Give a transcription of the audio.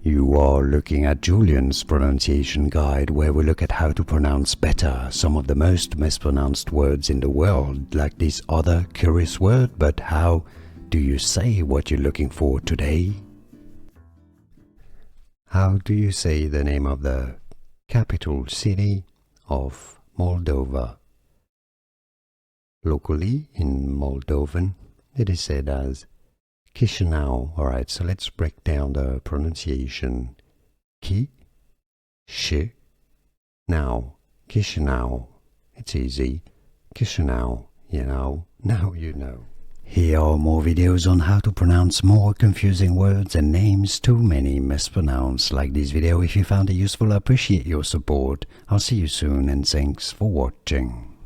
You are looking at Julian's pronunciation guide, where we look at how to pronounce better some of the most mispronounced words in the world, like this other curious word. But how do you say what you're looking for today? How do you say the name of the capital city of Moldova? Locally in Moldovan, it is said as Chisinau. Alright, so let's break down the pronunciation. Now. Chisinau. It's easy. Chisinau, you know. Now you know. Here are more videos on how to pronounce more confusing words and names too many mispronounced. Like this video if you found it useful. I appreciate your support. I'll see you soon and thanks for watching.